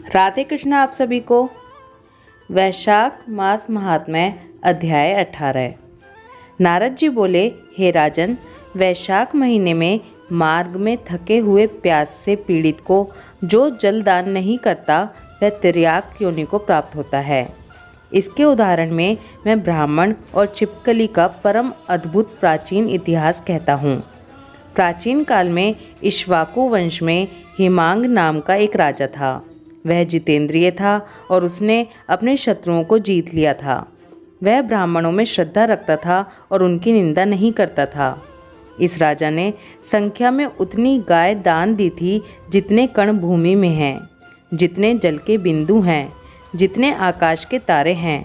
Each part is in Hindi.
राधे कृष्ण आप सभी को। वैशाख मास महात्म्य अध्याय 18। नारद जी बोले, हे राजन, वैशाख महीने में मार्ग में थके हुए प्यास से पीड़ित को जो जल दान नहीं करता वह तिर्याक योनि को प्राप्त होता है। इसके उदाहरण में मैं ब्राह्मण और छिपकली का परम अद्भुत प्राचीन इतिहास कहता हूँ। प्राचीन काल में इक्ष्वाकु वंश में हिमांग नाम का एक राजा था। वह जितेंद्रिय था और उसने अपने शत्रुओं को जीत लिया था। वह ब्राह्मणों में श्रद्धा रखता था और उनकी निंदा नहीं करता था। इस राजा ने संख्या में उतनी गाय दान दी थी जितने कण भूमि में हैं, जितने जल के बिंदु हैं, जितने आकाश के तारे हैं।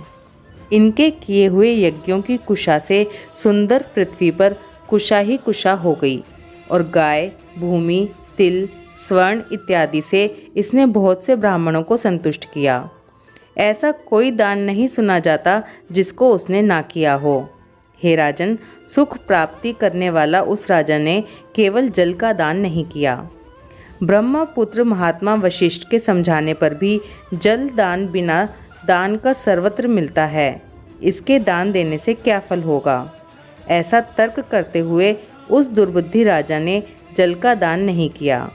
इनके किए हुए यज्ञों की कुशा से सुंदर पृथ्वी पर कुशा ही कुशा हो गई और गाय, भूमि, तिल, स्वर्ण इत्यादि से इसने बहुत से ब्राह्मणों को संतुष्ट किया। ऐसा कोई दान नहीं सुना जाता जिसको उसने ना किया हो। हे राजन, सुख प्राप्ति करने वाला उस राजा ने केवल जल का दान नहीं किया। ब्रह्मपुत्र महात्मा वशिष्ठ के समझाने पर भी जल दान बिना दान का सर्वत्र मिलता है। इसके दान देने से क्या फल होगा? ऐसा तर्क करते हुए उस दुर्बुद्धि राजा ने जल का दान नहीं किया।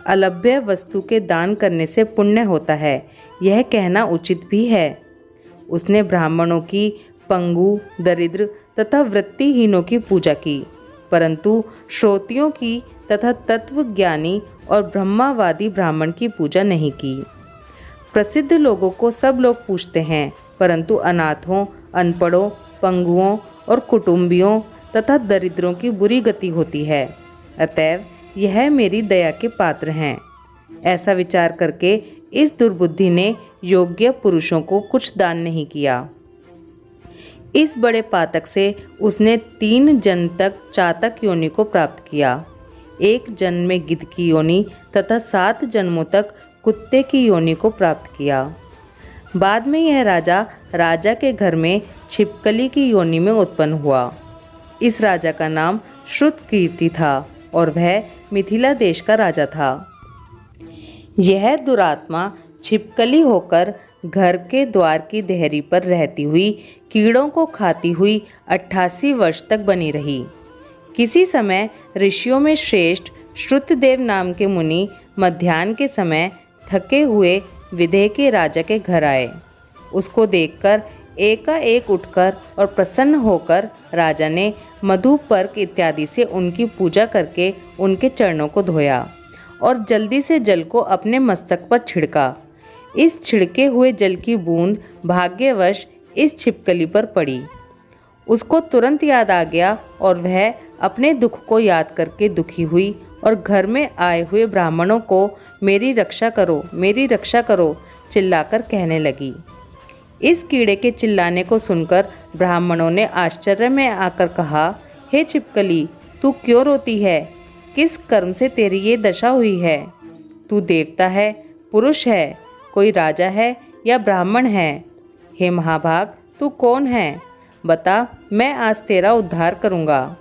अलभ्य वस्तु के दान करने से पुण्य होता है, यह कहना उचित भी है। उसने ब्राह्मणों की, पंगु, दरिद्र तथा वृत्तिहीनों की पूजा की, परंतु श्रोतियों की तथा तत्वज्ञानी और ब्रह्मावादी ब्राह्मण की पूजा नहीं की। प्रसिद्ध लोगों को सब लोग पूछते हैं, परंतु अनाथों, अनपढ़ों, पंगुओं और कुटुंबियों तथा दरिद्रों की बुरी गति होती है। अतएव यह मेरी दया के पात्र हैं। ऐसा विचार करके इस दुर्बुद्धि ने योग्य पुरुषों को कुछ दान नहीं किया। इस बड़े पातक से उसने 3 जन्म तक चातक योनि को प्राप्त किया। 1 जन्म में गिद्ध की योनि तथा 7 जन्मों तक कुत्ते की योनि को प्राप्त किया। बाद में यह राजा के घर में छिपकली की योनि में उत्पन्न हुआ। इस राजा का नाम श्रुतकीर्ति था और वह मिथिला देश का राजा था। यह दुरात्मा छिपकली होकर घर के द्वार की देहरी पर रहती हुई कीड़ों को खाती हुई 88 वर्ष तक बनी रही। किसी समय ऋषियों में श्रेष्ठ श्रुतदेव नाम के मुनि मध्याह्न के समय थके हुए विदेह के राजा के घर आए। उसको देखकर एकाएक उठकर और प्रसन्न होकर राजा ने मधु, पर्क इत्यादि से उनकी पूजा करके उनके चरणों को धोया और जल्दी से जल को अपने मस्तक पर छिड़का। इस छिड़के हुए जल की बूंद भाग्यवश इस छिपकली पर पड़ी। उसको तुरंत याद आ गया और वह अपने दुख को याद करके दुखी हुई और घर में आए हुए ब्राह्मणों को मेरी रक्षा करो, मेरी रक्षा करो चिल्लाकर कहने लगी। इस कीड़े के चिल्लाने को सुनकर ब्राह्मणों ने आश्चर्य में आकर कहा, हे छिपकली, तू क्यों रोती है? किस कर्म से तेरी ये दशा हुई है? तू देवता है, पुरुष है, कोई राजा है या ब्राह्मण है? हे महाभाग, तू कौन है? बता, मैं आज तेरा उद्धार करूँगा।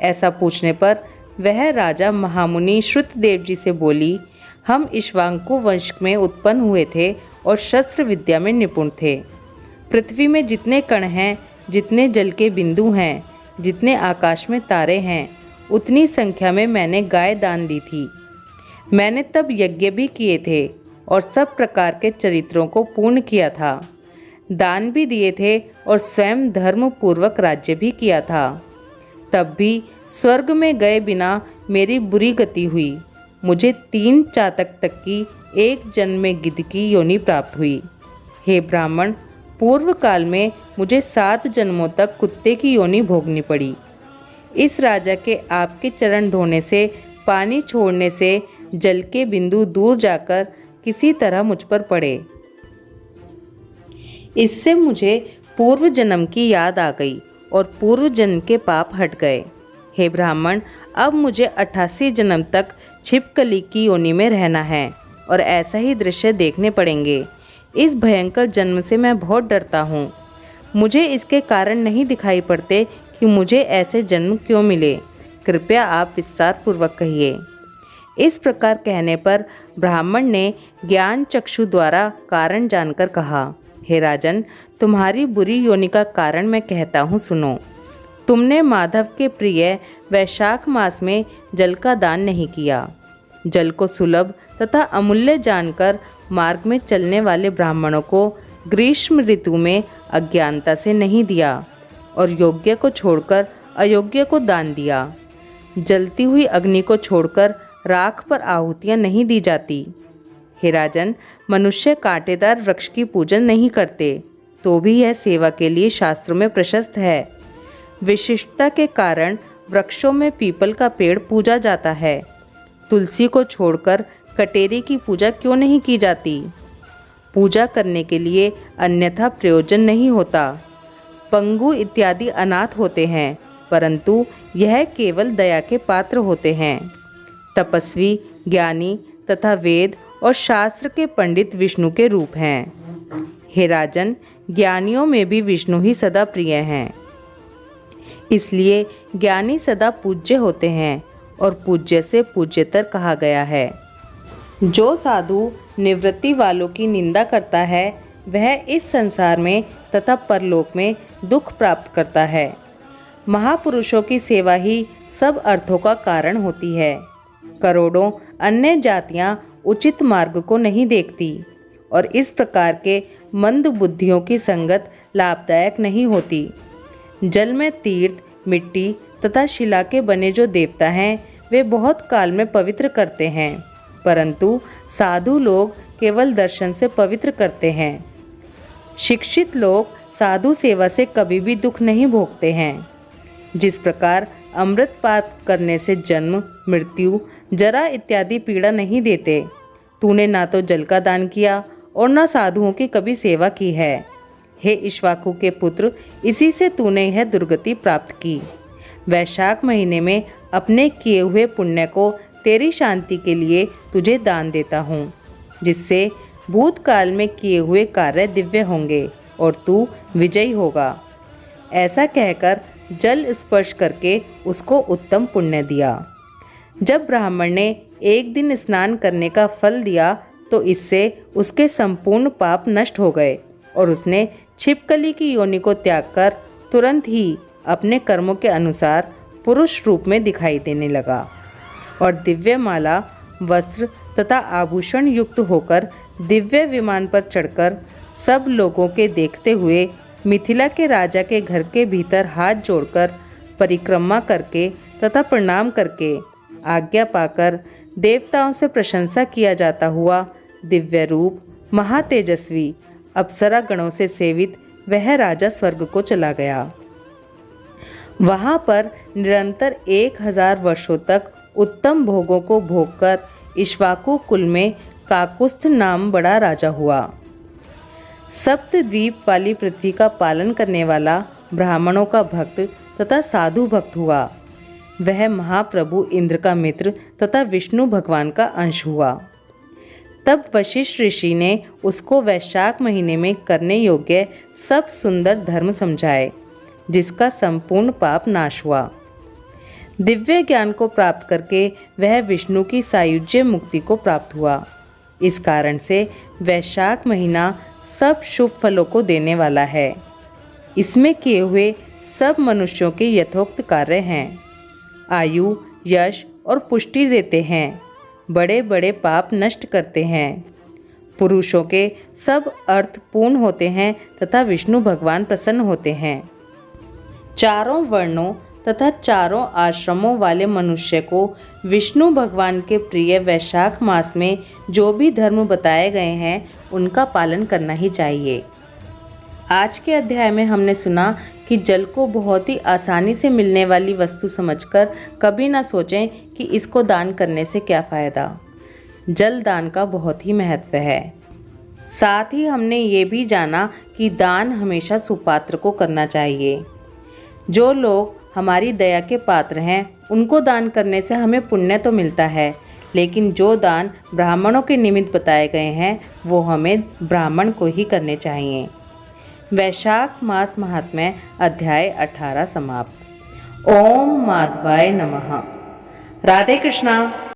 ऐसा पूछने पर वह राजा महामुनि श्रुतदेव जी से बोली, हम इक्ष्वाकु वंश में उत्पन्न हुए थे और शस्त्र विद्या में निपुण थे। पृथ्वी में जितने कण हैं, जितने जल के बिंदु हैं, जितने आकाश में तारे हैं, उतनी संख्या में मैंने गाय दान दी थी। मैंने तब यज्ञ भी किए थे और सब प्रकार के चरित्रों को पूर्ण किया था। दान भी दिए थे और स्वयं धर्म पूर्वक राज्य भी किया था। तब भी स्वर्ग में गए बिना मेरी बुरी गति हुई। मुझे 3 चातक तक की 1 जन्म में गिद्ध की योनि प्राप्त हुई। हे ब्राह्मण, पूर्व काल में मुझे 7 जन्मों तक कुत्ते की योनि भोगनी पड़ी। इस राजा के आपके चरण धोने से, पानी छोड़ने से जल के बिंदु दूर जाकर किसी तरह मुझ पर पड़े। इससे मुझे पूर्व जन्म की याद आ गई और पूर्व जन्म के पाप हट गए। हे ब्राह्मण, अब मुझे 88 जन्म तक छिपकली की योनि में रहना है और ऐसा ही दृश्य देखने पड़ेंगे। इस भयंकर जन्म से मैं बहुत डरता हूँ। मुझे इसके कारण नहीं दिखाई पड़ते कि मुझे ऐसे जन्म क्यों मिले। कृपया आप विस्तार पूर्वक कहिए। इस प्रकार कहने पर ब्राह्मण ने ज्ञान चक्षु द्वारा कारण जानकर कहा, हे राजन, तुम्हारी बुरी योनि का कारण मैं कहता हूँ, सुनो। तुमने माधव के प्रिय वैशाख मास में जल का दान नहीं किया। जल को सुलभ तथा अमूल्य जानकर मार्ग में चलने वाले ब्राह्मणों को ग्रीष्म ऋतु में अज्ञानता से नहीं दिया और योग्य को छोड़कर अयोग्य को दान दिया। जलती हुई अग्नि को छोड़कर राख पर आहुतियाँ नहीं दी जाती। हे राजन, मनुष्य कांटेदार वृक्ष की पूजन नहीं करते, तो भी यह सेवा के लिए शास्त्रों में प्रशस्त है। विशिष्टता के कारण वृक्षों में पीपल का पेड़ पूजा जाता है। तुलसी को छोड़कर कटेरी की पूजा क्यों नहीं की जाती? पूजा करने के लिए अन्यथा प्रयोजन नहीं होता। पंगु इत्यादि अनाथ होते हैं, परंतु यह केवल दया के पात्र होते हैं। तपस्वी, ज्ञानी तथा वेद और शास्त्र के पंडित विष्णु के रूप हैं। हे राजन, ज्ञानियों में भी विष्णु ही सदा प्रिय हैं। इसलिए ज्ञानी सदा पूज्य होते हैं और पूज्य से पूज्यतर कहा गया है। जो साधु निवृत्ति वालों की निंदा करता है, वह इस संसार में तथा परलोक में दुख प्राप्त करता है। महापुरुषों की सेवा ही सब अर्थों का कारण होती है। करोड़ों अन्य जातियां उचित मार्ग को नहीं देखती और इस प्रकार के मंद बुद्धियों की संगत लाभदायक नहीं होती। जल में तीर्थ, मिट्टी तथा शिला के बने जो देवता हैं, वे बहुत काल में पवित्र करते हैं, परंतु साधु लोग केवल दर्शन से पवित्र करते हैं। शिक्षित लोग साधु सेवा से कभी भी दुख नहीं भोगते हैं। जिस प्रकार अमृतपात करने से जन्म, मृत्यु, जरा इत्यादि पीड़ा नहीं देते, तूने ना तो जल का दान किया और न साधुओं की कभी सेवा की है। हे इक्ष्वाकु के पुत्र, इसी से तूने यह दुर्गति प्राप्त की। वैशाख महीने में अपने किए हुए पुण्य को तेरी शांति के लिए तुझे दान देता हूँ, जिससे भूतकाल में किए हुए कार्य दिव्य होंगे और तू विजयी होगा। ऐसा कहकर जल स्पर्श करके उसको उत्तम पुण्य दिया। जब ब्राह्मण ने एक दिन स्नान करने का फल दिया तो इससे उसके संपूर्ण पाप नष्ट हो गए और उसने छिपकली की योनि को त्याग कर तुरंत ही अपने कर्मों के अनुसार पुरुष रूप में दिखाई देने लगा और दिव्य माला, वस्त्र तथा आभूषण युक्त होकर दिव्य विमान पर चढ़कर सब लोगों के देखते हुए मिथिला के राजा के घर के भीतर हाथ जोड़कर परिक्रमा करके तथा प्रणाम करके आज्ञा पाकर देवताओं से प्रशंसा किया जाता हुआ दिव्य रूप, महातेजस्वी अप्सरा गणों से सेवित वह राजा स्वर्ग को चला गया। वहाँ पर निरंतर 1000 वर्षों तक उत्तम भोगों को भोगकर इक्ष्वाकु कुल में काकुस्थ नाम बड़ा राजा हुआ। सप्तद्वीप वाली पृथ्वी का पालन करने वाला ब्राह्मणों का भक्त तथा साधु भक्त हुआ। वह महाप्रभु इंद्र का मित्र तथा विष्णु भगवान का अंश हुआ। तब वशिष्ठ ऋषि ने उसको वैशाख महीने में करने योग्य सब सुंदर धर्म समझाए, जिसका संपूर्ण पाप नाश हुआ। दिव्य ज्ञान को प्राप्त करके वह विष्णु की सायुज्य मुक्ति को प्राप्त हुआ। इस कारण से वैशाख महीना सब शुभ फलों को देने वाला है। इसमें किए हुए सब मनुष्यों के यथोक्त कार्य हैं। आयु, यश और पुष्टि देते हैं। बड़े बड़े पाप नष्ट करते हैं। पुरुषों के सब अर्थ पूर्ण होते हैं तथा विष्णु भगवान प्रसन्न होते हैं। चारों वर्णों तथा चारों आश्रमों वाले मनुष्य को विष्णु भगवान के प्रिय वैशाख मास में जो भी धर्म बताए गए हैं, उनका पालन करना ही चाहिए। आज के अध्याय में हमने सुना कि जल को बहुत ही आसानी से मिलने वाली वस्तु समझकर कभी ना सोचें कि इसको दान करने से क्या फ़ायदा। जल दान का बहुत ही महत्व है। साथ ही हमने ये भी जाना कि दान हमेशा सुपात्र को करना चाहिए। जो लोग हमारी दया के पात्र हैं, उनको दान करने से हमें पुण्य तो मिलता है, लेकिन जो दान ब्राह्मणों के निमित्त बताए गए हैं, वो हमें ब्राह्मण को ही करने चाहिए। वैशाख मास महात्म्य अध्याय 18 समाप्त। ओम माधवाय नमः। राधे कृष्णा।